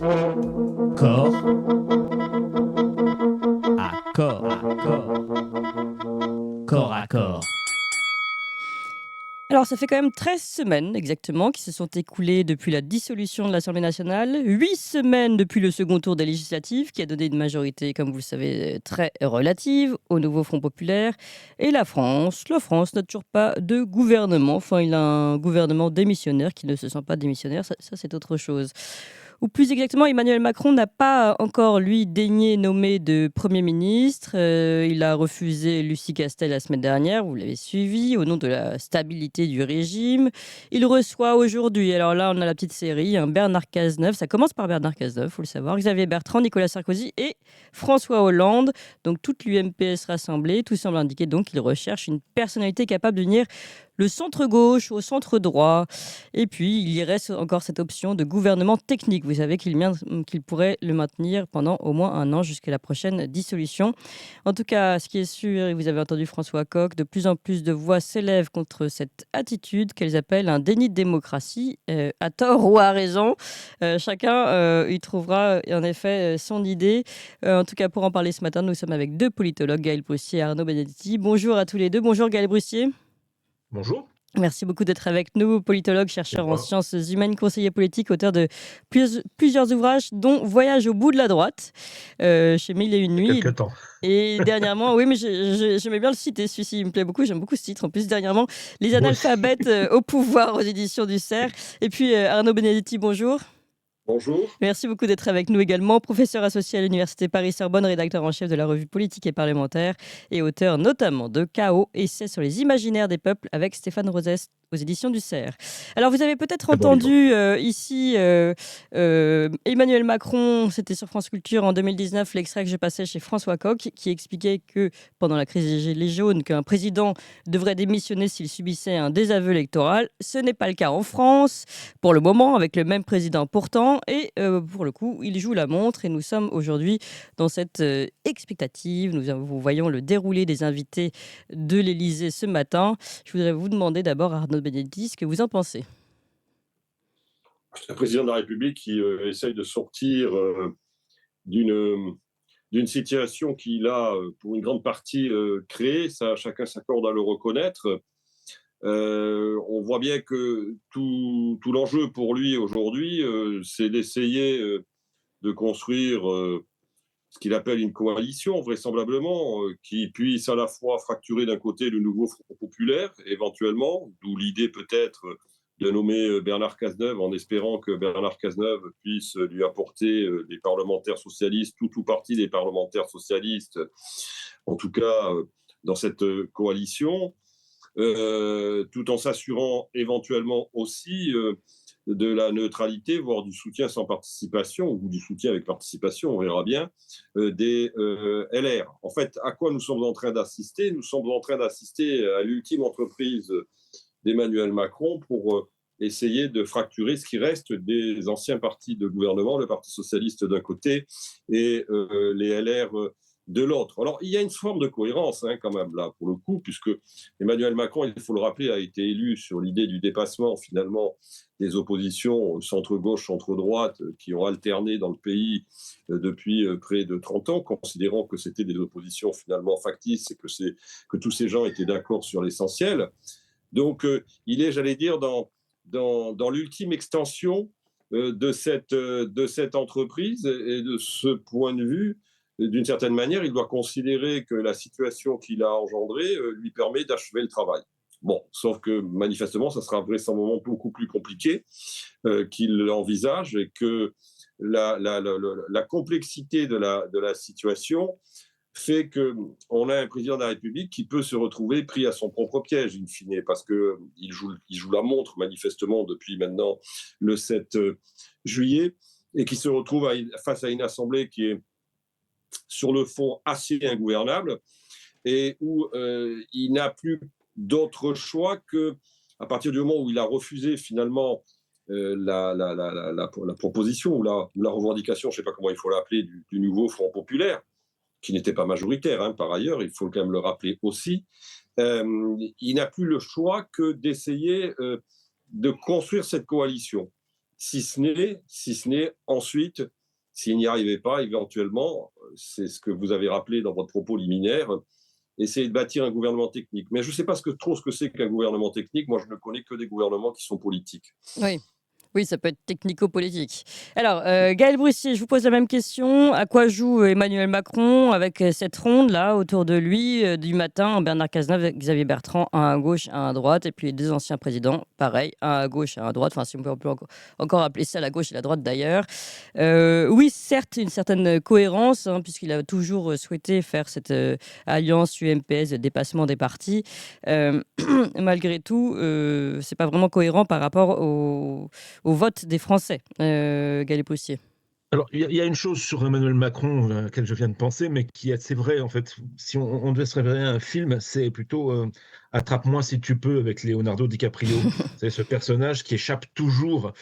Corps corps à corps. Alors, ça fait quand même 13 semaines exactement qui se sont écoulées depuis la dissolution de l'Assemblée nationale, 8 semaines depuis le second tour des législatives qui a donné une majorité, comme vous le savez, très relative au nouveau Front populaire. Et la France n'a toujours pas de gouvernement. Enfin, il a un gouvernement démissionnaire qui ne se sent pas démissionnaire, ça c'est autre chose. Ou plus exactement, Emmanuel Macron n'a pas encore, lui, daigné nommer de Premier ministre. Il a refusé Lucie Castel la semaine dernière, vous l'avez suivi, au nom de la stabilité du régime. Il reçoit aujourd'hui, alors là, on a la petite série, Bernard Cazeneuve. Ça commence par Bernard Cazeneuve, il faut le savoir. Xavier Bertrand, Nicolas Sarkozy et François Hollande. Donc toute l'UMPS rassemblée. Tout semble indiquer donc qu'il recherche une personnalité capable de venir le centre-gauche au centre-droit. Et puis, il y reste encore cette option de gouvernement technique. Vous savez qu'il pourrait le maintenir pendant au moins un an jusqu'à la prochaine dissolution. En tout cas, ce qui est sûr, et vous avez entendu François Coq, de plus en plus de voix s'élèvent contre cette attitude qu'elles appellent un déni de démocratie, à tort ou à raison. Chacun y trouvera en effet son idée. En tout cas, pour en parler ce matin, nous sommes avec deux politologues, Gaël Brussier et Arnaud Benedetti. Bonjour à tous les deux. Bonjour Gaël Brussier. Bonjour. Merci beaucoup d'être avec nous, politologue, C'est chercheur en moi. sciences humaines, conseiller politique, auteur de plusieurs ouvrages, dont Voyage au bout de la droite, chez Mille et une Il y a nuits. quelques temps. Et dernièrement, oui, mais j'aimais bien le citer, celui-ci, il me plaît beaucoup, j'aime beaucoup ce titre. En plus, dernièrement, Les Moi aussi. analphabètes au pouvoir aux éditions du Cerf. Et puis, Arnaud Benedetti, bonjour. Bonjour. Merci beaucoup d'être avec nous également. Professeur associé à l'Université Paris-Sorbonne, rédacteur en chef de la revue Politique et Parlementaire et auteur notamment de Chaos, essai sur les imaginaires des peuples avec Stéphane Rosès aux éditions du Cerf. Alors, vous avez peut-être Très bon livre. entendu ici Emmanuel Macron, c'était sur France Culture en 2019, l'extrait que je passais chez François Coq, qui expliquait que pendant la crise des Gilets jaunes, qu'un président devrait démissionner s'il subissait un désaveu électoral. Ce n'est pas le cas en France, pour le moment, avec le même président pourtant. Et pour le coup, il joue la montre et nous sommes aujourd'hui dans cette expectative. Nous voyons le déroulé des invités de l'Élysée ce matin. Je voudrais vous demander d'abord, Arnaud Benedetti, ce que vous en pensez. C'est un président de la République qui essaye de sortir d'une d'une situation qu'il a, pour une grande partie, créée. Ça, chacun s'accorde à le reconnaître. On voit bien que tout l'enjeu pour lui aujourd'hui, c'est d'essayer de construire ce qu'il appelle une coalition, vraisemblablement, qui puisse à la fois fracturer d'un côté le nouveau Front populaire, éventuellement, d'où l'idée peut-être de nommer Bernard Cazeneuve, en espérant que Bernard Cazeneuve puisse lui apporter des parlementaires socialistes, tout parti des parlementaires socialistes, en tout cas dans cette coalition, tout en s'assurant éventuellement aussi de la neutralité, voire du soutien sans participation, ou du soutien avec participation, on verra bien, des LR. En fait, à quoi nous sommes en train d'assister? Nous sommes en train d'assister à l'ultime entreprise d'Emmanuel Macron pour essayer de fracturer ce qui reste des anciens partis de gouvernement, le Parti socialiste d'un côté et les LR de l'autre. Alors, il y a une forme de cohérence quand même là, pour le coup, puisque Emmanuel Macron, il faut le rappeler, a été élu sur l'idée du dépassement finalement des oppositions centre-gauche, centre-droite qui ont alterné dans le pays depuis près de 30 ans, considérant que c'était des oppositions finalement factices et que tous ces gens étaient d'accord sur l'essentiel. Donc, il est, j'allais dire, dans l'ultime extension de cette entreprise. Et de ce point de vue, d'une certaine manière, il doit considérer que la situation qu'il a engendrée lui permet d'achever le travail. Bon, sauf que manifestement, ça sera vraisemblablement beaucoup plus compliqué qu'il l'envisage et que la complexité de la situation fait qu'on a un président de la République qui peut se retrouver pris à son propre piège, in fine, parce qu'il joue la montre, manifestement, depuis maintenant le 7 juillet, et qui se retrouve face à une assemblée qui est, sur le fond, assez ingouvernable, et où il n'a plus d'autre choix que, à partir du moment où il a refusé finalement la proposition ou la revendication, je ne sais pas comment il faut l'appeler, du nouveau Front populaire, qui n'était pas majoritaire, par ailleurs, il faut quand même le rappeler aussi, il n'a plus le choix que d'essayer de construire cette coalition. si ce n'est ensuite, s'il n'y arrivait pas, éventuellement, c'est ce que vous avez rappelé dans votre propos liminaire, essayer de bâtir un gouvernement technique. Mais je ne sais pas trop ce que c'est qu'un gouvernement technique. Moi, je ne connais que des gouvernements qui sont politiques. Oui. Oui, ça peut être technico-politique. Alors, Gaël Brussier, je vous pose la même question. À quoi joue Emmanuel Macron avec cette ronde-là autour de lui du matin, Bernard Cazeneuve, Xavier Bertrand, un à gauche, un à droite, et puis les deux anciens présidents, pareil, un à gauche, un à droite. Enfin, si on peut encore appeler ça la gauche et la droite d'ailleurs. Oui, certes, une certaine cohérence, hein, puisqu'il a toujours souhaité faire cette alliance UMPS de dépassement des partis. Euh, Malgré tout, c'est pas vraiment cohérent par rapport au vote des Français, Gaël Poussier. Alors, il y a une chose sur Emmanuel Macron à laquelle je viens de penser, mais qui est assez vraie, en fait. Si on devait se référer à un film, c'est plutôt Attrape-moi si tu peux avec Leonardo DiCaprio. C'est ce personnage qui échappe toujours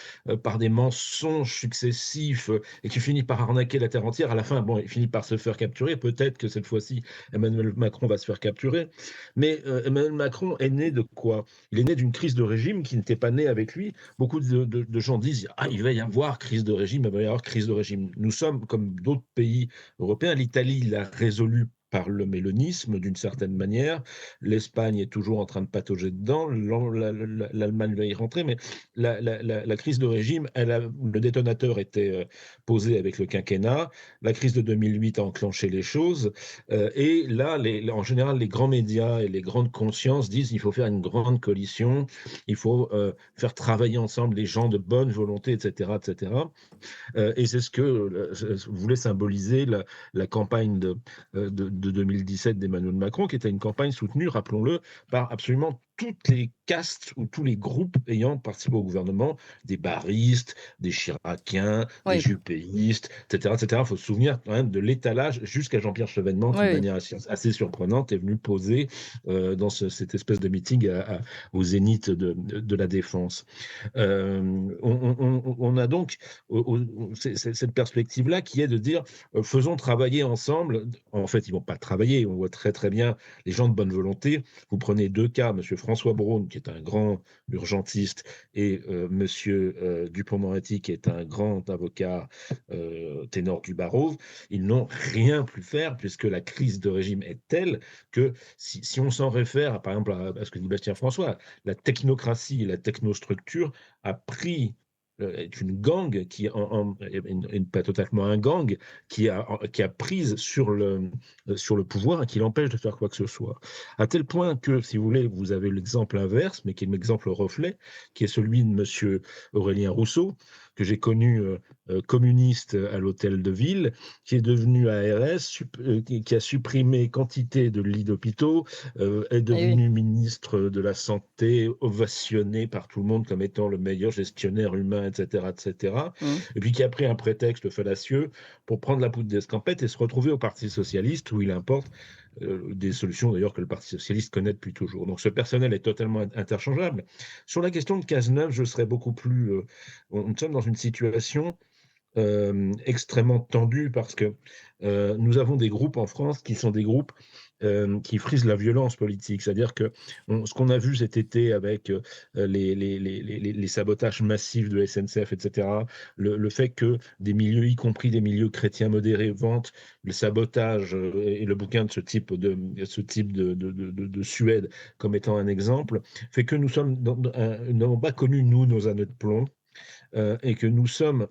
par des mensonges successifs et qui finit par arnaquer la terre entière. À la fin, bon, il finit par se faire capturer. Peut-être que cette fois-ci, Emmanuel Macron va se faire capturer. Mais Emmanuel Macron est né de quoi? Il est né d'une crise de régime qui n'était pas née avec lui. Beaucoup de gens disent « Ah, il va y avoir crise de régime, il va y avoir crise de régime ». Nous sommes, comme d'autres pays européens, l'Italie l'a résolu par le mélonisme, d'une certaine manière. L'Espagne est toujours en train de patauger dedans. L'Allemagne va y rentrer, mais la crise de régime, le détonateur était posé avec le quinquennat. La crise de 2008 a enclenché les choses. Et là, en général, les grands médias et les grandes consciences disent qu'il faut faire une grande coalition, il faut faire travailler ensemble les gens de bonne volonté, etc., etc. Et c'est ce que voulait symboliser la campagne de 2017 d'Emmanuel Macron, qui était une campagne soutenue, rappelons-le, par absolument toutes les castes ou tous les groupes ayant participé au gouvernement, des baristes, des chiraciens, des Oui, juppéistes, etc., etc. Il faut se souvenir quand même de l'étalage jusqu'à Jean-Pierre Chevènement, qui, de oui, manière assez surprenante, est venu poser dans cette espèce de meeting au zénith de la Défense. On a donc cette perspective-là qui est de dire faisons travailler ensemble. En fait, ils ne vont pas travailler. On voit très très bien les gens de bonne volonté. Vous prenez deux cas, M. François Braun, qui est un grand urgentiste, et M. Dupond-Moretti, qui est un grand avocat ténor du barreau. Ils n'ont rien pu faire puisque la crise de régime est telle que si on s'en réfère, par exemple, à ce que dit Bastien François, la technocratie et la technostructure a pris est une gang pas totalement un gang, qui a prise sur le pouvoir et qui l'empêche de faire quoi que ce soit. À tel point que, si vous voulez, vous avez l'exemple inverse, mais qui est l'exemple reflet, qui est celui de M. Aurélien Rousseau, que j'ai connu communiste à l'hôtel de ville, qui est devenu ARS, qui a supprimé quantité de lits d'hôpitaux, est oui, devenu ministre de la Santé, ovationné par tout le monde comme étant le meilleur gestionnaire humain, etc., etc., oui. et puis qui a pris un prétexte fallacieux pour prendre la poudre d'escampette et se retrouver au Parti socialiste, où il importe des solutions d'ailleurs que le Parti socialiste connaît depuis toujours. Donc ce personnel est totalement interchangeable. Sur la question de Cazeneuve, je serais beaucoup plus... nous sommes dans une situation extrêmement tendue parce que nous avons des groupes en France qui sont des groupes qui frisent la violence politique. C'est-à-dire que ce qu'on a vu cet été avec les sabotages massifs de la SNCF, etc., le fait que des milieux, y compris des milieux chrétiens modérés, vantent le sabotage et le bouquin de ce type de Suède comme étant un exemple, fait que nous n'avons pas connu, nous, nos années de plomb, et que nous sommes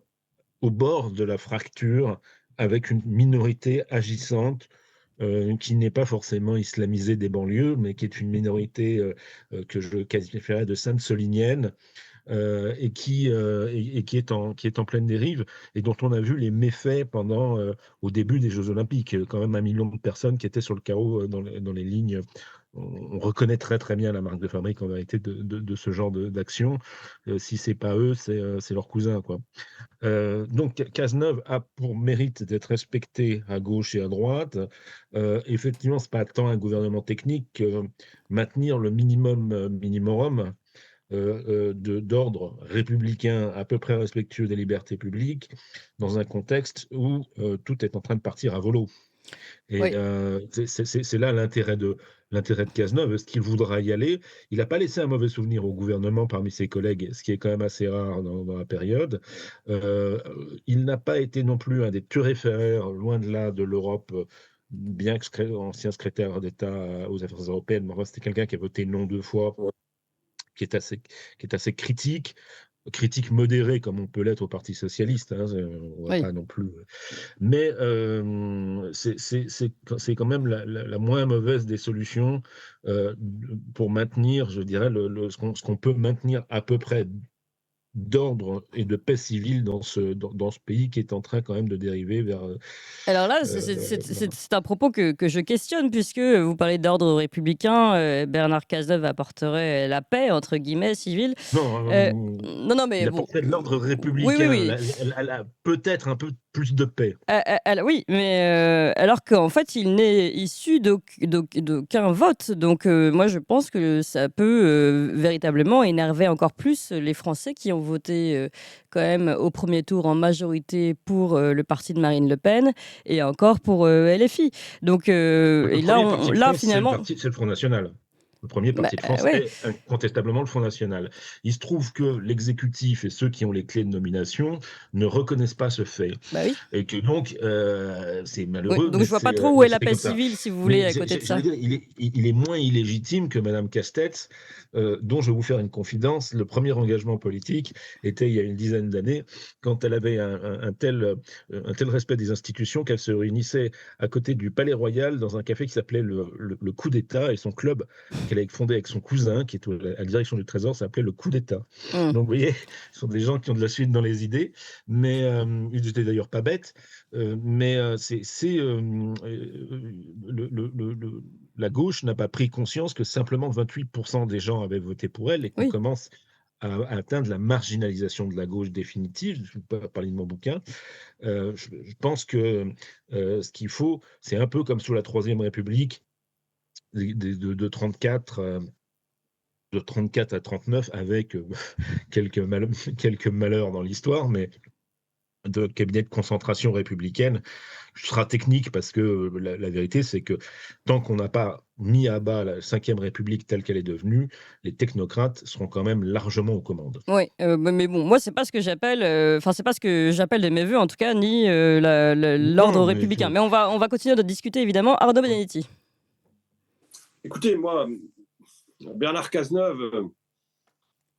au bord de la fracture avec une minorité agissante qui n'est pas forcément islamisée des banlieues, mais qui est une minorité que je qualifierais de sainte-solinienne, et qui est en pleine dérive et dont on a vu les méfaits au début des Jeux Olympiques. Quand même 1 million de personnes qui étaient sur le carreau dans les lignes. On reconnaît très très bien la marque de fabrique en vérité de ce genre d'action. Si c'est pas eux, c'est leurs cousins, quoi. Donc Cazeneuve a pour mérite d'être respecté à gauche et à droite. Effectivement, c'est pas tant un gouvernement technique que maintenir le minimum d'ordre républicain à peu près respectueux des libertés publiques dans un contexte où tout est en train de partir à volo. Et Oui. c'est là l'intérêt l'intérêt de Cazeneuve. Est-ce qu'il voudra y aller? Il n'a pas laissé un mauvais souvenir au gouvernement parmi ses collègues, ce qui est quand même assez rare dans la période. Euh, il n'a pas été non plus un des turiféraires, loin de là, de l'Europe, bien que ancien secrétaire d'État aux Affaires européennes. Mais enfin, c'était quelqu'un qui a voté non 2 fois, qui est assez critique modéré comme on peut l'être au Parti socialiste. Hein, on va Oui. pas non plus. Mais c'est quand même la moins mauvaise des solutions pour maintenir, je dirais, ce qu'on peut maintenir à peu près d'ordre et de paix civile dans ce pays qui est en train quand même de dériver vers. Alors là, c'est un propos que je questionne, puisque vous parlez d'ordre républicain. Bernard Cazeneuve apporterait la paix, entre guillemets, civile. Non, Non, mais il bon. apporterait de l'ordre Oui, oui, républicain, oui. peut-être un peu plus de paix. Oui, mais alors qu'en fait, il n'est issu d'aucun vote. Donc, moi, je pense que ça peut véritablement énerver encore plus les Français qui ont voté quand même au premier tour en majorité pour le parti de Marine Le Pen et encore pour LFI. Donc, Le et là, premier parti de là, France, finalement, c'est le Front National. Le premier bah, parti de France ouais, est incontestablement le Front National. Il se trouve que l'exécutif et ceux qui ont les clés de nomination ne reconnaissent pas ce fait. bah oui. Et que donc, c'est Oui, malheureux, donc je vois pas trop où mais est la c'est paix comme ça. civile, si vous voulez, Mais à côté de j'allais ça. dire, il est moins illégitime que Madame Castex, dont je vais vous faire une confidence. Le premier engagement politique était il y a une dizaine d'années, quand elle avait un tel respect des institutions qu'elle se réunissait à côté du Palais Royal dans un café qui s'appelait le Coup d'État, et son club qu'elle avait fondé avec son cousin, qui est à la direction du Trésor, s'appelait le Coup d'État. Hmm. Donc vous voyez, ce sont des gens qui ont de la suite dans les idées, mais ils n'étaient d'ailleurs pas bêtes. Mais la gauche n'a pas pris conscience que simplement 28% des gens avaient voté pour elle et qu'on Oui. commence à atteindre la marginalisation de la gauche définitive. Je ne vais pas parler de mon bouquin. Je pense que ce qu'il faut, c'est un peu comme sous la Troisième République, de 34 de 34 à 39, avec quelques malheurs dans l'histoire, mais de cabinet de concentration républicaine. Ce sera technique parce que la vérité, c'est que tant qu'on n'a pas mis à bas la Ve République telle qu'elle est devenue, les technocrates seront quand même largement aux commandes. Oui, mais bon, moi, c'est pas ce que j'appelle, enfin, c'est pas ce que j'appelle de mes voeux, en tout cas, ni l'ordre Non, mais républicain. Mais on va continuer de discuter, évidemment. Arnaud Benedetti. Écoutez, moi, Bernard Cazeneuve,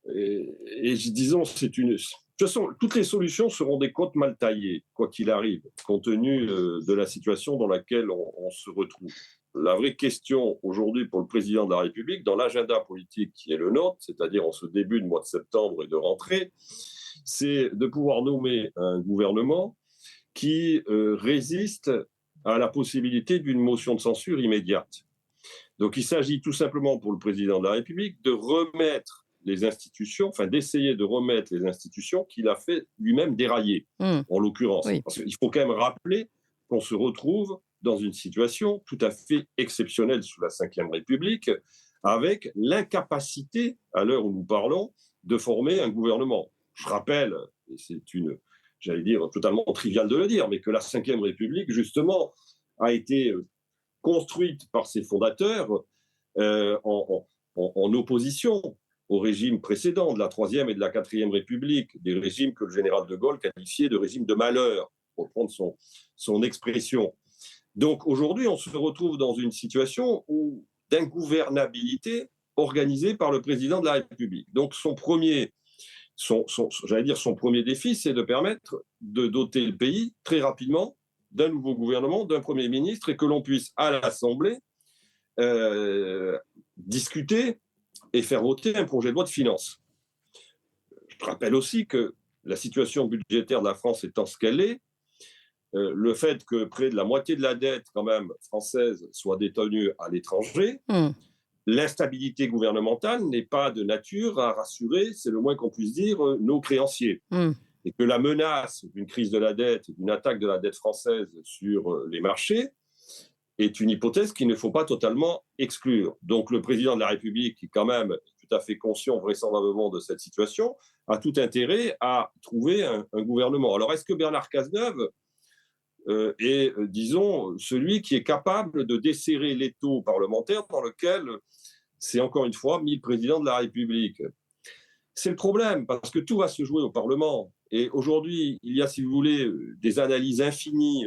disons, c'est une. De toute façon, toutes les solutions seront des côtes mal taillées, quoi qu'il arrive, compte tenu de la situation dans laquelle on se retrouve. La vraie question aujourd'hui pour le président de la République, dans l'agenda politique qui est le nôtre, c'est-à-dire en ce début de mois de septembre et de rentrée, c'est de pouvoir nommer un gouvernement qui résiste à la possibilité d'une motion de censure immédiate. Donc il s'agit tout simplement pour le président de la République de remettre les institutions, enfin d'essayer de remettre les institutions qu'il a fait lui-même dérailler, en l'occurrence. Oui. Parce qu'il faut quand même rappeler qu'on se retrouve dans une situation tout à fait exceptionnelle sous la Ve République, avec l'incapacité, à l'heure où nous parlons, de former un gouvernement. Je rappelle, et c'est j'allais dire, totalement trivial de le dire, mais que la Ve République, justement, a été construite par ses fondateurs en opposition au régime précédent de la Troisième et de la Quatrième République, des régimes que le général de Gaulle qualifiait de régimes de malheur, pour reprendre son expression. Donc aujourd'hui, on se retrouve dans une situation d'ingouvernabilité organisée par le président de la République. Donc son premier défi, c'est de permettre de doter le pays très rapidement d'un nouveau gouvernement, d'un Premier ministre, et que l'on puisse à l'Assemblée discuter et faire voter un projet de loi de finances. Je rappelle aussi que la situation budgétaire de la France étant ce qu'elle est, le fait que près de la moitié de la dette quand même française soit détenue à l'étranger, l'instabilité gouvernementale n'est pas de nature à rassurer, c'est le moins qu'on puisse dire, nos créanciers. Et que la menace d'une crise de la dette, d'une attaque de la dette française sur les marchés, est une hypothèse qu'il ne faut pas totalement exclure. Donc le président de la République, qui quand même est tout à fait conscient vraisemblablement de cette situation, a tout intérêt à trouver un gouvernement. Alors est-ce que Bernard Cazeneuve disons, celui qui est capable de desserrer l'étau parlementaire dans lequel c'est encore une fois mis le président de la République. C'est le problème, parce que tout va se jouer au Parlement. Et aujourd'hui, il y a, si vous voulez, des analyses infinies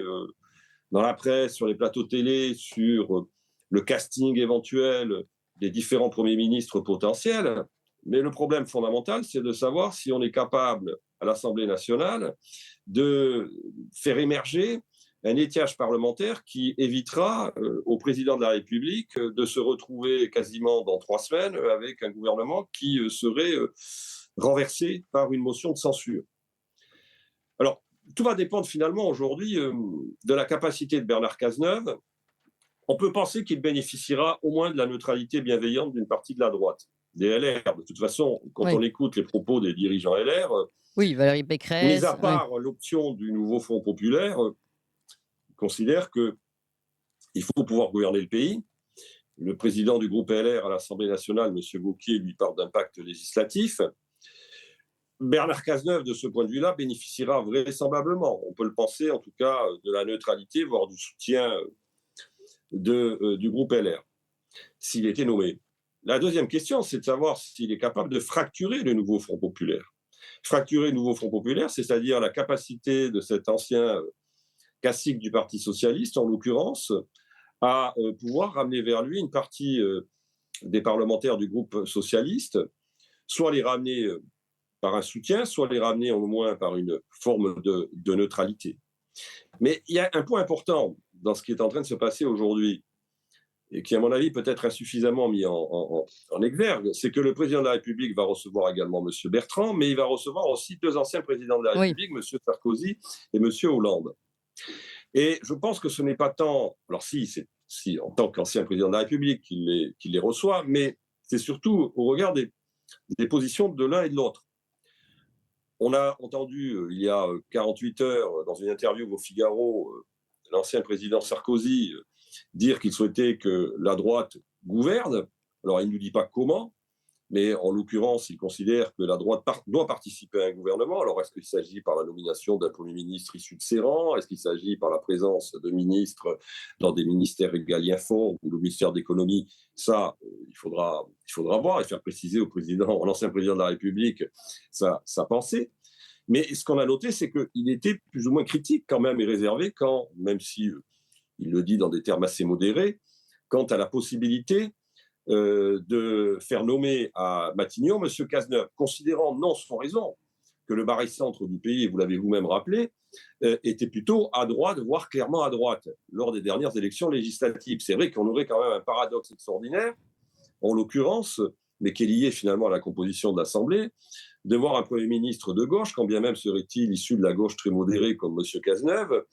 dans la presse, sur les plateaux télé, sur le casting éventuel des différents premiers ministres potentiels. Mais le problème fondamental, c'est de savoir si on est capable, à l'Assemblée nationale, de faire émerger un étiage parlementaire qui évitera au président de la République de se retrouver quasiment dans 3 semaines avec un gouvernement qui serait renversé par une motion de censure. Alors, tout va dépendre finalement aujourd'hui de la capacité de Bernard Cazeneuve. On peut penser qu'il bénéficiera au moins de la neutralité bienveillante d'une partie de la droite, des LR. De toute façon, quand on écoute les propos des dirigeants LR, oui, Valérie Pécresse, mis à part l'option du nouveau Front populaire, considère qu'il faut pouvoir gouverner le pays. Le président du groupe LR à l'Assemblée nationale, M. Wauquiez, lui parle d'un pacte législatif. Bernard Cazeneuve, de ce point de vue-là, bénéficiera vraisemblablement, on peut le penser en tout cas, de la neutralité, voire du soutien du groupe LR, s'il était nommé. La deuxième question, c'est de savoir s'il est capable de fracturer le nouveau Front populaire. Fracturer le nouveau Front populaire, c'est-à-dire la capacité de cet ancien cacique du Parti socialiste, en l'occurrence, à pouvoir ramener vers lui une partie des parlementaires du groupe socialiste, soit les ramener par un soutien, soit les ramener au moins par une forme de neutralité. Mais il y a un point important dans ce qui est en train de se passer aujourd'hui, et qui, à mon avis, peut être insuffisamment mis en exergue, c'est que le président de la République va recevoir également M. Bertrand, mais il va recevoir aussi 2 anciens présidents de la République, M. Sarkozy et M. Hollande. Et je pense que ce n'est pas tant, alors si en tant qu'ancien président de la République qu'il les reçoit, mais c'est surtout au regard des positions de l'un et de l'autre. On a entendu il y a 48 heures, dans une interview au Figaro, l'ancien président Sarkozy dire qu'il souhaitait que la droite gouverne. Alors, il ne nous dit pas comment, mais en l'occurrence, il considère que la droite doit participer à un gouvernement. Alors, est-ce qu'il s'agit par la nomination d'un Premier ministre issu de ses rangs? Est-ce qu'il s'agit par la présence de ministres dans des ministères régaliens forts ou le ministère d'économie? Ça, il faudra voir et faire préciser à l'ancien président de la République sa pensée. Mais ce qu'on a noté, c'est qu'il était plus ou moins critique quand même et réservé même si il le dit dans des termes assez modérés, quant à la possibilité de faire nommer à Matignon M. Cazeneuve, considérant, non sans raison, que le barycentre du pays, vous l'avez vous-même rappelé, était plutôt à droite, voire clairement à droite, lors des dernières élections législatives. C'est vrai qu'on aurait quand même un paradoxe extraordinaire, en l'occurrence, mais qui est lié finalement à la composition de l'Assemblée, de voir un Premier ministre de gauche, quand bien même serait-il issu de la gauche très modérée comme M. Cazeneuve,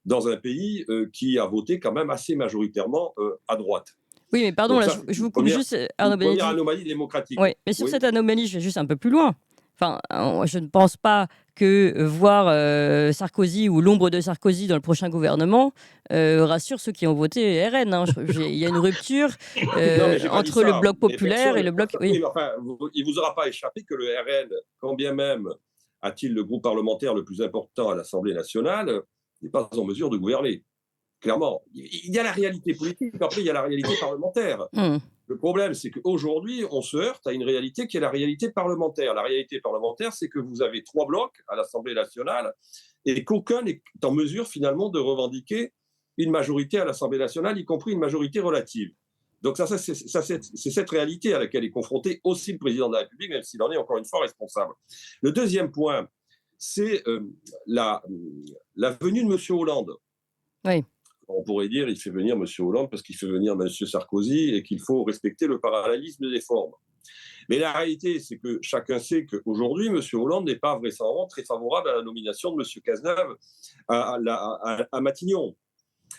dans un pays qui a voté quand même assez majoritairement à droite. Oui, mais pardon, là, je vous coupe juste, Arnaud Benedetti. Première anomalie démocratique. Oui, mais sur cette anomalie, je vais juste un peu plus loin. Enfin, je ne pense pas que voir Sarkozy ou l'ombre de Sarkozy dans le prochain gouvernement rassure ceux qui ont voté RN. Hein. Il y a une rupture entre le bloc populaire et le bloc... Oui, mais enfin, il ne vous aura pas échappé que le RN, quand bien même a-t-il le groupe parlementaire le plus important à l'Assemblée nationale, n'est pas en mesure de gouverner. Clairement, il y a la réalité politique, après il y a la réalité parlementaire. Le problème, c'est qu'aujourd'hui, on se heurte à une réalité qui est la réalité parlementaire. La réalité parlementaire, c'est que vous avez 3 blocs à l'Assemblée nationale et qu'aucun n'est en mesure finalement de revendiquer une majorité à l'Assemblée nationale, y compris une majorité relative. Donc c'est cette réalité à laquelle est confronté aussi le président de la République, même s'il en est encore une fois responsable. Le deuxième point, c'est la venue de M. Hollande. Oui. On pourrait dire qu'il fait venir M. Hollande parce qu'il fait venir M. Sarkozy et qu'il faut respecter le parallélisme des formes. Mais la réalité, c'est que chacun sait qu'aujourd'hui, M. Hollande n'est pas vraisemblablement très favorable à la nomination de M. Cazeneuve à Matignon.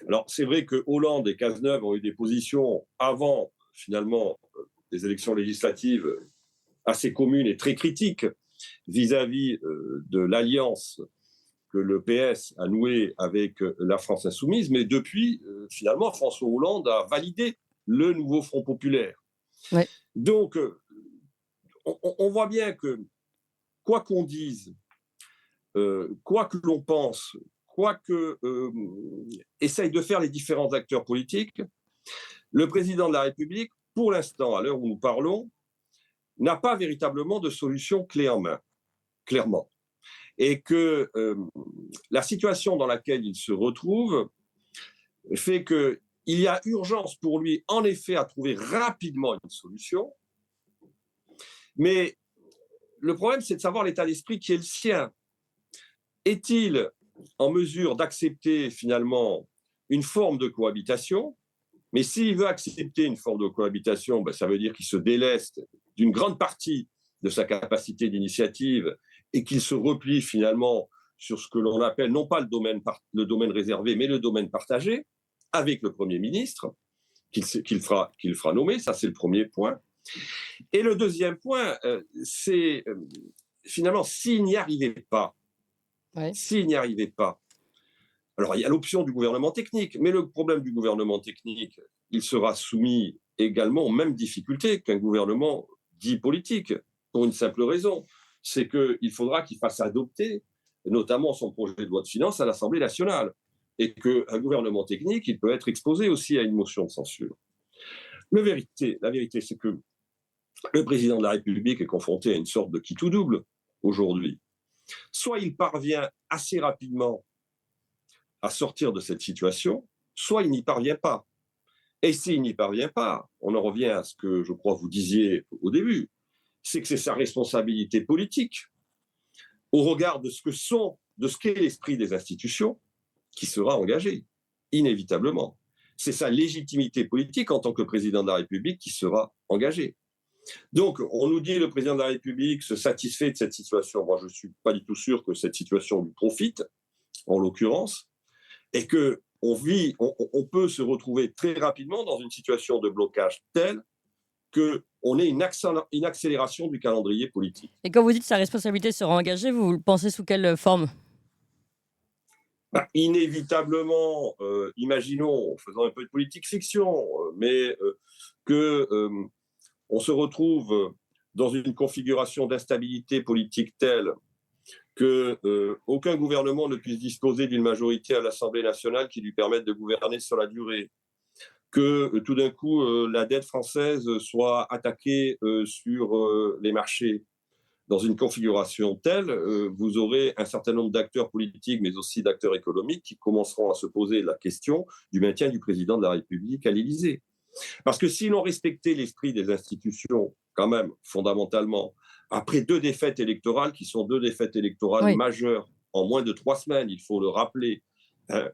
Alors, c'est vrai que Hollande et Cazeneuve ont eu des positions avant, finalement, des élections législatives assez communes et très critiques vis-à-vis de l'alliance que le PS a nouée avec la France insoumise, mais depuis, finalement, François Hollande a validé le nouveau Front populaire. Ouais. Donc, on voit bien que, quoi qu'on dise, quoi que l'on pense, quoi que essayent de faire les différents acteurs politiques, le président de la République, pour l'instant, à l'heure où nous parlons, n'a pas véritablement de solution clé en main, clairement. Et que la situation dans laquelle il se retrouve fait qu'il y a urgence pour lui, en effet, à trouver rapidement une solution. Mais le problème, c'est de savoir l'état d'esprit qui est le sien. Est-il en mesure d'accepter finalement une forme de cohabitation? Mais s'il veut accepter une forme de cohabitation, ça veut dire qu'il se déleste d'une grande partie de sa capacité d'initiative et qu'il se replie finalement sur ce que l'on appelle non pas le domaine réservé, mais le domaine partagé, avec le Premier ministre, qu'il fera nommer. Ça, c'est le premier point. Et le deuxième point, c'est finalement, s'il n'y arrivait pas, alors il y a l'option du gouvernement technique, mais le problème du gouvernement technique, il sera soumis également aux mêmes difficultés qu'un gouvernement dit politique, pour une simple raison, c'est qu'il faudra qu'il fasse adopter notamment son projet de loi de finances à l'Assemblée nationale, et qu'un gouvernement technique, il peut être exposé aussi à une motion de censure. La vérité, c'est que le président de la République est confronté à une sorte de qui tout double aujourd'hui. Soit il parvient assez rapidement à sortir de cette situation, soit il n'y parvient pas. Et s'il n'y parvient pas, on en revient à ce que je crois vous disiez au début, c'est que c'est sa responsabilité politique, au regard de ce qu'est l'esprit des institutions, qui sera engagé, inévitablement. C'est sa légitimité politique en tant que président de la République qui sera engagée. Donc, on nous dit que le président de la République se satisfait de cette situation. Moi, je ne suis pas du tout sûr que cette situation lui profite, en l'occurrence, et qu'on peut se retrouver très rapidement dans une situation de blocage telle qu'on ait une accélération du calendrier politique. Et quand vous dites que sa responsabilité sera engagée, vous le pensez sous quelle forme ? Inévitablement, imaginons, faisant un peu de politique fiction, mais on se retrouve dans une configuration d'instabilité politique telle qu'aucun gouvernement ne puisse disposer d'une majorité à l'Assemblée nationale qui lui permette de gouverner sur la durée, que tout d'un coup, la dette française soit attaquée sur les marchés. Dans une configuration telle, vous aurez un certain nombre d'acteurs politiques, mais aussi d'acteurs économiques qui commenceront à se poser la question du maintien du président de la République à l'Élysée. Parce que si l'on respectait l'esprit des institutions, quand même, fondamentalement, après 2 défaites électorales, qui sont 2 défaites électorales majeures en moins de 3 semaines, il faut le rappeler,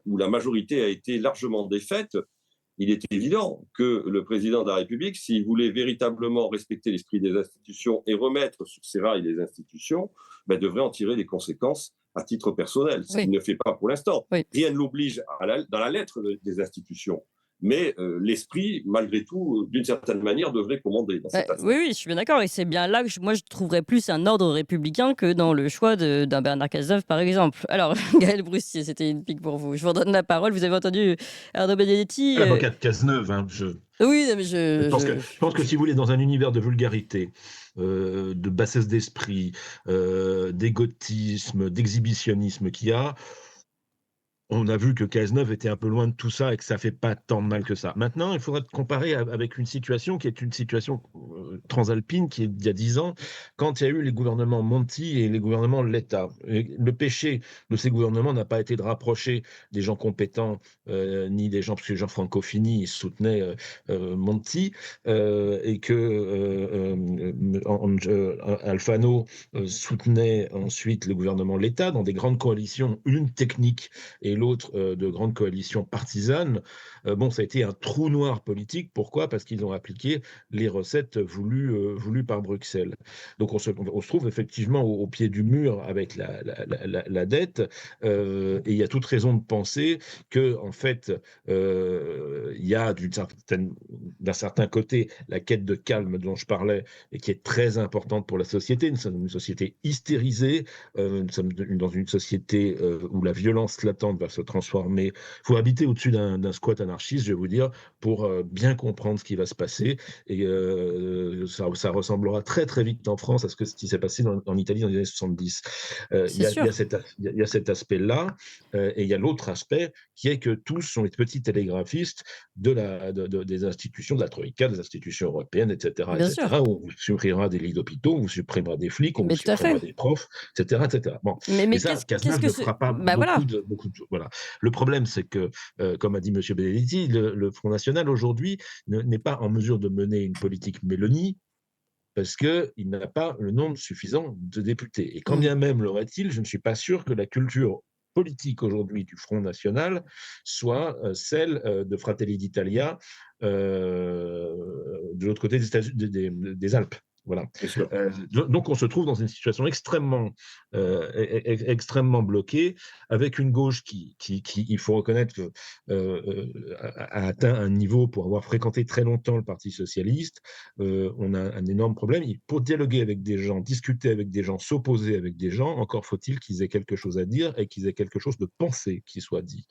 où la majorité a été largement défaite, il est évident que le président de la République, s'il voulait véritablement respecter l'esprit des institutions et remettre sur ses rails les institutions, devrait en tirer les conséquences à titre personnel, ce qu'il ne fait pas pour l'instant. Rien ne l'oblige dans la lettre des institutions. Mais l'esprit, malgré tout, d'une certaine manière, devrait commander dans cette affaire. Oui, je suis bien d'accord. Et c'est bien là que moi, je trouverais plus un ordre républicain que dans le choix d'un Bernard Cazeneuve, par exemple. Alors, Gaël Broussier, c'était une pique pour vous. Je vous redonne la parole. Vous avez entendu Arnaud Benedetti. L'avocat de Cazeneuve. Oui, mais je pense que si vous voulez, dans un univers de vulgarité, de bassesse d'esprit, d'égotisme, d'exhibitionnisme qu'il y a, on a vu que Cazeneuve était un peu loin de tout ça et que ça fait pas tant de mal que ça. Maintenant, il faudrait comparer avec une situation qui est une situation transalpine qui est d'il y a 10 ans, quand il y a eu les gouvernements Monti et les gouvernements Letta. Le péché de ces gouvernements n'a pas été de rapprocher des gens compétents, ni des gens, parce que Jean-Franco Fini soutenait Monti, et que Alfano soutenait ensuite le gouvernement Letta dans des grandes coalitions, une technique et l'autre de grandes coalitions partisanes. Ça a été un trou noir politique. Pourquoi ? Parce qu'ils ont appliqué les recettes voulues par Bruxelles. Donc on se trouve effectivement au pied du mur avec la dette, et il y a toute raison de penser que en fait il y a d'un certain côté la quête de calme dont je parlais et qui est très importante pour la société. Nous sommes une société hystérisée, nous sommes dans une société où la violence latente va se transformer. Il faut habiter au-dessus d'un squat anarchiste, je vais vous dire, pour bien comprendre ce qui va se passer. Et ça ressemblera très très vite en France à ce qui s'est passé en Italie dans les années 70. Il C'est y a, sûr. il y a cet aspect-là, et il y a l'autre aspect qui est que tous sont les petits télégraphistes des institutions de la Troïka, des institutions européennes, etc., Bien sûr. etc., où on vous supprimera des lits d'hôpitaux, on vous supprimera des flics, on vous Mais tout à supprimera fait. des profs, etc., etc. Bon. Mais, Et mais ça, qu'est-ce Cazeneuve que ne ce... fera pas Bah voilà. beaucoup de voilà. Le problème, c'est que, comme a dit M. Benedetti, le Front National aujourd'hui n'est pas en mesure de mener une politique Mélanie parce qu'il n'a pas le nombre suffisant de députés. Et quand Mm. bien même l'aurait-il, je ne suis pas sûr que la culture politique aujourd'hui du Front National soit celle de Fratelli d'Italia de l'autre côté des Alpes. Voilà. Donc on se trouve dans une situation extrêmement bloquée, avec une gauche qui il faut reconnaître, a atteint un niveau pour avoir fréquenté très longtemps le Parti socialiste. On a un énorme problème. Pour dialoguer avec des gens, discuter avec des gens, s'opposer avec des gens, encore faut-il qu'ils aient quelque chose à dire et qu'ils aient quelque chose de pensé qui soit dit.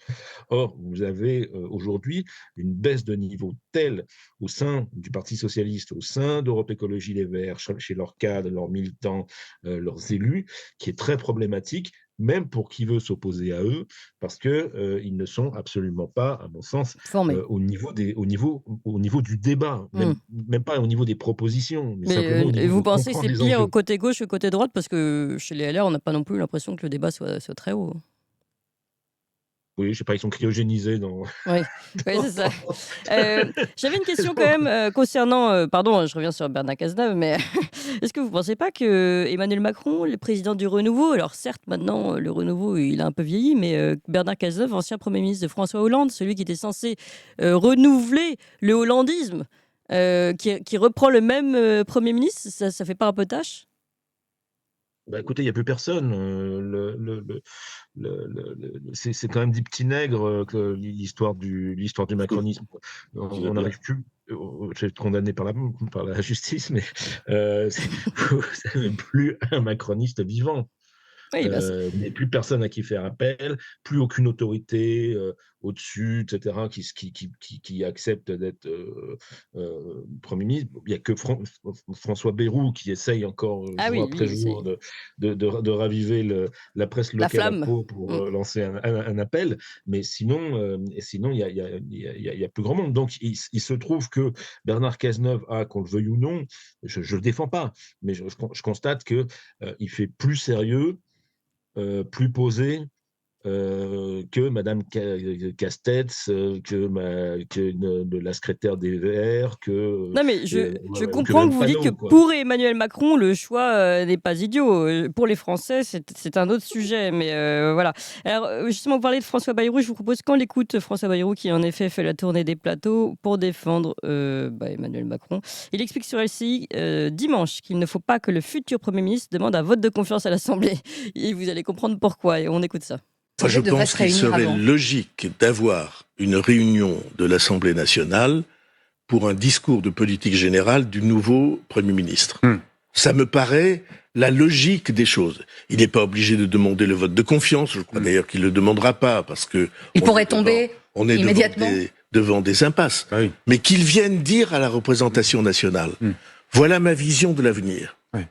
Or, vous avez aujourd'hui une baisse de niveau telle au sein du Parti socialiste, au sein d'Europe Écologie Les Verts, chez leurs cadres, leurs militants, leurs élus, qui est très problématique, même pour qui veut s'opposer à eux, parce qu'ils ne sont absolument pas, à mon sens, Formé. au niveau du débat, Mm. même pas au niveau des propositions, mais Mais simplement au niveau vous de pensez que comprendre c'est les pire enjeux. côté gauche que côté droite? Parce que chez les LR, on n'a pas non plus l'impression que le débat soit très haut. Oui, je sais pas, ils sont cryogénisés dans... Oui, oui, c'est ça. J'avais une question quand même concernant, pardon, je reviens sur Bernard Cazeneuve, mais est-ce que vous ne pensez pas que Emmanuel Macron, le président du Renouveau, alors certes maintenant le Renouveau il a un peu vieilli, mais Bernard Cazeneuve, ancien Premier ministre de François Hollande, celui qui était censé renouveler le hollandisme, qui reprend le même Premier ministre, ça fait pas un peu tâche? Bah, écoutez, il n'y a plus personne. C'est quand même des petits nègres que l'histoire du macronisme. On n'arrive plus. Je vais être condamné par la justice, mais vous n'avez plus un macroniste vivant. Oui, bah, Mais plus personne à qui faire appel, plus aucune autorité au-dessus, etc., qui accepte d'être Premier ministre. Il n'y a que François Bayrou qui essaye encore ah jour oui, après lui, c'est jour de raviver la presse la locale à flamme. Pau pour Mm. lancer un appel. Mais sinon, il y a plus grand monde. Donc, il se trouve que Bernard Cazeneuve a, qu'on le veuille ou non, je ne le défends pas, mais je constate qu'il fait plus sérieux, plus posé que Madame Castex, que la secrétaire des Verts, Non, mais je que comprends que Mme vous dites que Panot, quoi. pour Emmanuel Macron, le choix n'est pas idiot. Pour les Français, c'est un autre sujet. Mais voilà. Alors, justement, vous parlez de François Bayrou. Je vous propose qu'on l'écoute, François Bayrou, qui en effet fait la tournée des plateaux pour défendre Emmanuel Macron. Il explique sur LCI dimanche qu'il ne faut pas que le futur Premier ministre demande un vote de confiance à l'Assemblée. Et vous allez comprendre pourquoi. Et on écoute ça. Moi, je pense qu'il serait logique d'avoir une réunion de l'Assemblée nationale pour un discours de politique générale du nouveau Premier ministre. Ça me paraît la logique des choses. Il n'est pas obligé de demander le vote de confiance. Je crois d'ailleurs qu'il ne le demandera pas parce que il pourrait tomber immédiatement devant des impasses. Ah oui. Mais qu'il vienne dire à la représentation nationale, voilà ma vision de l'avenir. Oui.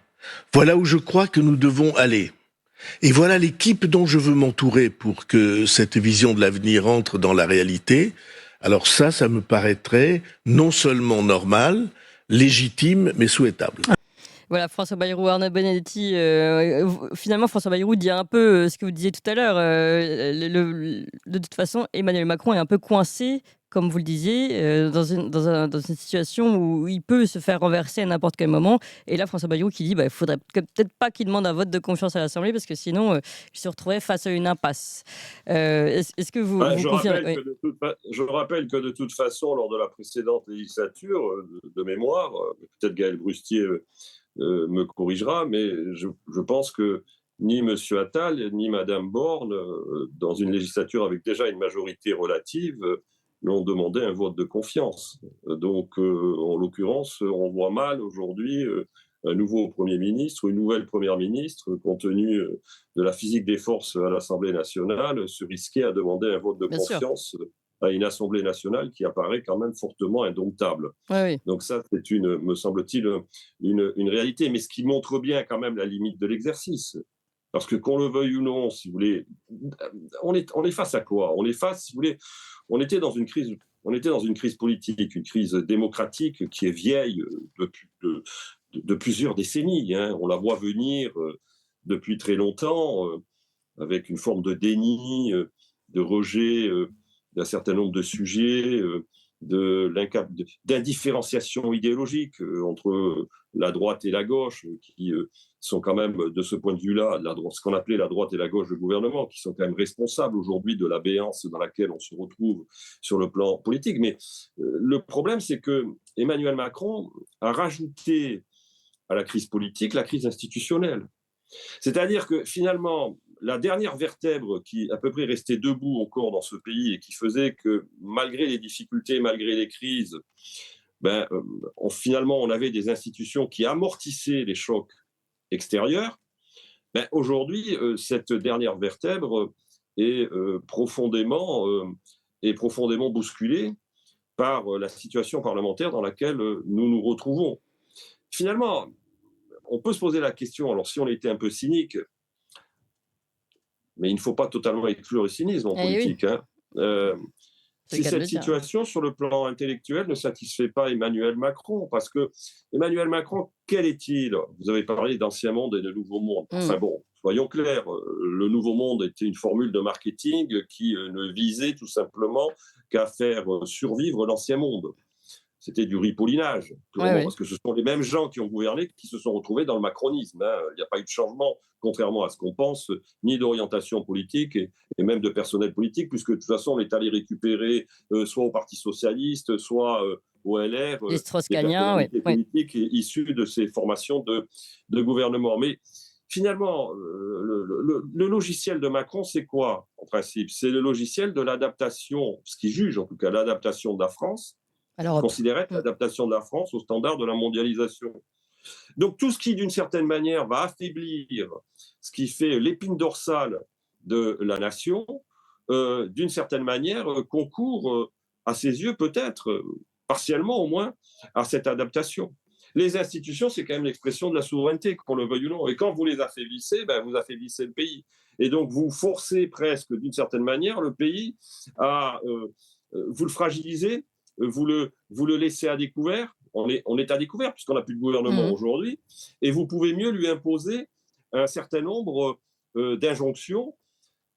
Voilà où je crois que nous devons aller. Et voilà l'équipe dont je veux m'entourer pour que cette vision de l'avenir entre dans la réalité. Alors ça me paraîtrait non seulement normal, légitime, mais souhaitable. Voilà, François Bayrou, Arnaud Benedetti. Finalement, François Bayrou dit un peu ce que vous disiez tout à l'heure. De toute façon, Emmanuel Macron est un peu coincé, comme vous le disiez, dans une situation où il peut se faire renverser à n'importe quel moment. Et là, François Bayrou qui dit il ne faudrait peut-être pas qu'il demande un vote de confiance à l'Assemblée parce que sinon, il se retrouverait face à une impasse. Est-ce que vous confirmez? Je rappelle que de toute façon, lors de la précédente législature, de mémoire, peut-être Gaël Brustier me corrigera, mais je pense que ni M. Attal, ni Mme Borne, dans une législature avec déjà une majorité relative, l'ont demandé un vote de confiance. Donc, en l'occurrence, on voit mal aujourd'hui un nouveau Premier ministre ou une nouvelle Première ministre, compte tenu de la physique des forces à l'Assemblée nationale, se risquer à demander un vote de Bien sûr. confiance à une Assemblée nationale qui apparaît quand même fortement indomptable. Oui, oui. Donc ça, c'est me semble-t-il, une réalité, mais ce qui montre bien quand même la limite de l'exercice. Parce que qu'on le veuille ou non, si vous voulez, on est face à quoi? On est face, si vous voulez, on était dans une crise politique, une crise démocratique qui est vieille de plusieurs décennies. Hein. On la voit venir depuis très longtemps, avec une forme de déni, de rejet d'un certain nombre de sujets, d'indifférenciation idéologique entre la droite et la gauche, qui sont quand même, de ce point de vue-là, ce qu'on appelait la droite et la gauche du gouvernement, qui sont quand même responsables aujourd'hui de la béance dans laquelle on se retrouve sur le plan politique. Mais le problème, c'est que Emmanuel Macron a rajouté à la crise politique la crise institutionnelle. C'est-à-dire que finalement, la dernière vertèbre qui à peu près restait debout encore dans ce pays et qui faisait que malgré les difficultés, malgré les crises, finalement on avait des institutions qui amortissaient les chocs extérieurs. Aujourd'hui, cette dernière vertèbre est profondément bousculée par la situation parlementaire dans laquelle nous nous retrouvons. Finalement, on peut se poser la question, alors si on était un peu cynique, mais il ne faut pas totalement exclure le cynisme en politique. Oui. Si cette situation, sur le plan intellectuel, ne satisfait pas Emmanuel Macron, parce que Emmanuel Macron, quel est-il? Vous avez parlé d'Ancien Monde et de Nouveau Monde. Enfin bon, soyons clairs, le Nouveau Monde était une formule de marketing qui ne visait tout simplement qu'à faire survivre l'Ancien Monde. C'était du ripollinage, parce que ce sont les mêmes gens qui ont gouverné qui se sont retrouvés dans le macronisme. Hein. Il n'y a pas eu de changement, contrairement à ce qu'on pense, ni d'orientation politique et même de personnel politique, puisque de toute façon, on est allé récupérer soit au Parti Socialiste, soit au LR, les Strauss-Kahniens, politiques issus de ces formations de gouvernement. Mais finalement, le logiciel de Macron, c'est quoi, en principe? C'est le logiciel de l'adaptation, ce qu'il juge en tout cas, l'adaptation de la France, considérait l'adaptation de la France aux standards de la mondialisation. Donc tout ce qui, d'une certaine manière, va affaiblir ce qui fait l'épine dorsale de la nation, d'une certaine manière, concourt, à ses yeux peut-être, partiellement au moins, à cette adaptation. Les institutions, c'est quand même l'expression de la souveraineté, qu'on le veuille ou non. Et quand vous les affaiblissez, vous affaiblissez le pays. Et donc vous forcez presque, d'une certaine manière, le pays à... vous le fragilisez, vous le laissez à découvert, on est à découvert puisqu'on n'a plus de gouvernement aujourd'hui, et vous pouvez mieux lui imposer un certain nombre d'injonctions,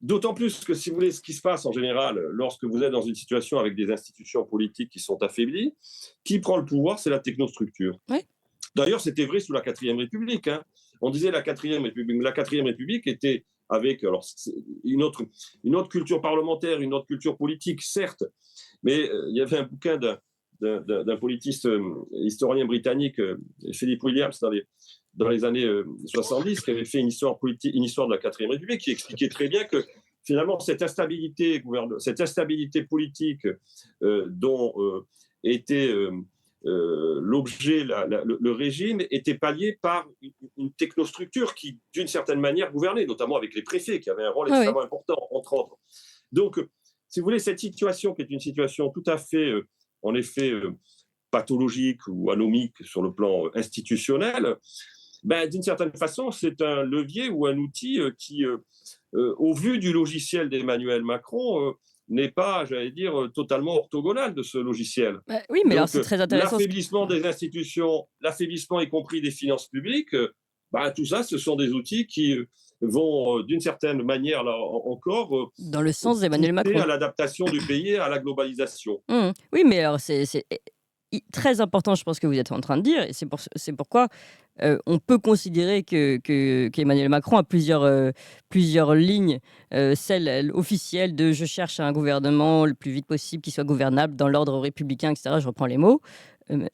d'autant plus que, si vous voulez, ce qui se passe en général lorsque vous êtes dans une situation avec des institutions politiques qui sont affaiblies, qui prend le pouvoir, c'est la technostructure. Oui. D'ailleurs, c'était vrai sous la 4e République. Hein. On disait la 4e République, la 4e République était avec une autre culture parlementaire, une autre culture politique, certes, mais il y avait un bouquin d'un politiste historien britannique, Philip Williams, dans les années 70, qui avait fait une histoire de la 4e République, qui expliquait très bien que finalement cette instabilité politique dont était l'objet, le régime, était pallié par une technostructure qui, d'une certaine manière, gouvernait, notamment avec les préfets, qui avaient un rôle extrêmement important, entre autres. Donc, si vous voulez, cette situation qui est une situation tout à fait, en effet, pathologique ou anomique sur le plan institutionnel, d'une certaine façon, c'est un levier ou un outil qui, au vu du logiciel d'Emmanuel Macron, n'est pas, j'allais dire, totalement orthogonal de ce logiciel. Oui, mais donc, alors c'est très intéressant. L'affaiblissement des institutions, l'affaiblissement y compris des finances publiques, tout ça, ce sont des outils qui vont, d'une certaine manière, là encore, dans le sens d'Emmanuel Macron, à l'adaptation du pays à la globalisation. Oui, mais alors c'est très important, je pense, que vous êtes en train de dire, et c'est pourquoi on peut considérer qu'Emmanuel Macron a plusieurs lignes, celle officielle de « je cherche un gouvernement le plus vite possible qui soit gouvernable dans l'ordre républicain », etc. Je reprends les mots.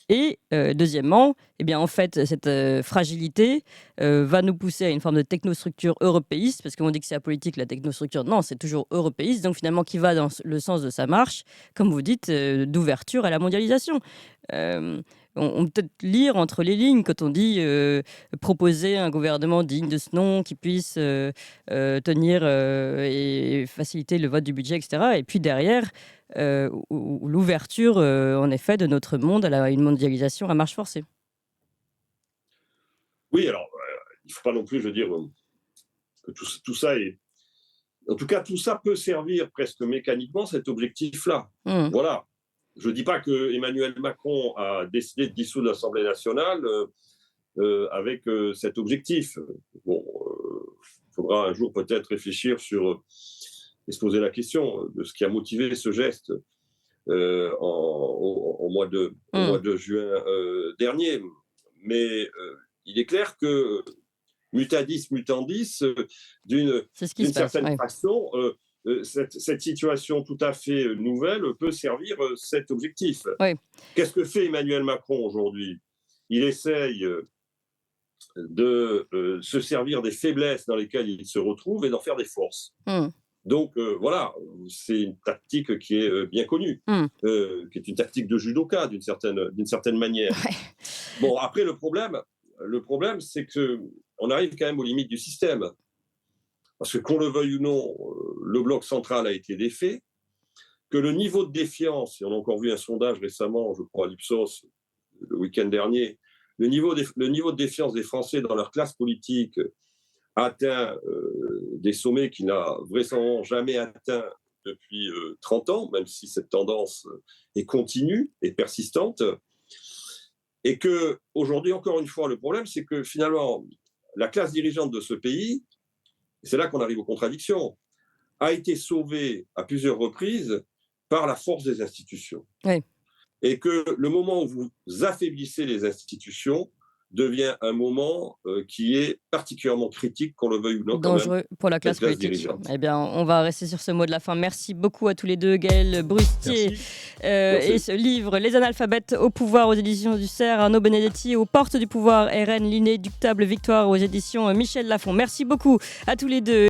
Et deuxièmement, en fait, cette fragilité va nous pousser à une forme de technostructure européiste, parce qu'on dit que c'est apolitique, la technostructure, non, c'est toujours européiste, donc finalement qui va dans le sens de sa marche, comme vous dites, d'ouverture à la mondialisation. on peut peut-être lire entre les lignes quand on dit proposer un gouvernement digne de ce nom qui puisse tenir et faciliter le vote du budget, etc. Et puis derrière, l'ouverture, en effet, de notre monde à une mondialisation à marche forcée. Oui, alors, il ne faut pas non plus, je veux dire, que tout ça est... En tout cas, tout ça peut servir presque mécaniquement cet objectif-là. Voilà. Je ne dis pas que Emmanuel Macron a décidé de dissoudre l'Assemblée nationale avec cet objectif. Bon, il faudra un jour peut-être réfléchir sur et se poser la question de ce qui a motivé ce geste au mois de juin dernier. Mais il est clair que mutadis mutandis, d'une certaine façon, cette situation tout à fait nouvelle peut servir cet objectif. Oui. Qu'est-ce que fait Emmanuel Macron aujourd'hui ? Il essaye de se servir des faiblesses dans lesquelles il se retrouve et d'en faire des forces. Donc voilà, c'est une tactique qui est bien connue, qui est une tactique de judoka d'une certaine manière. Bon, après le problème, c'est qu'on arrive quand même aux limites du système. Parce que qu'on le veuille ou non, le bloc central a été défait, que le niveau de défiance, et on a encore vu un sondage récemment, je crois à l'Ipsos, le week-end dernier, le niveau de défiance des Français dans leur classe politique atteint des sommets qu'il n'a vraisemblablement jamais atteints depuis 30 ans, même si cette tendance est continue et persistante. Et qu'aujourd'hui, encore une fois, le problème, c'est que finalement, la classe dirigeante de ce pays, c'est là qu'on arrive aux contradictions, a été sauvée à plusieurs reprises par la force des institutions. Oui. Et que le moment où vous affaiblissez les institutions devient un moment qui est particulièrement critique, qu'on le veuille ou non. Dangereux pour la classe politique. Dirigeante. Eh bien, on va rester sur ce mot de la fin. Merci beaucoup à tous les deux, Gaël Brustier. Et ce livre, Les analphabètes au pouvoir aux éditions du CERF, Arnaud Benedetti, aux portes du pouvoir, RN, l'inéductable victoire aux éditions Michel Lafon. Merci beaucoup à tous les deux.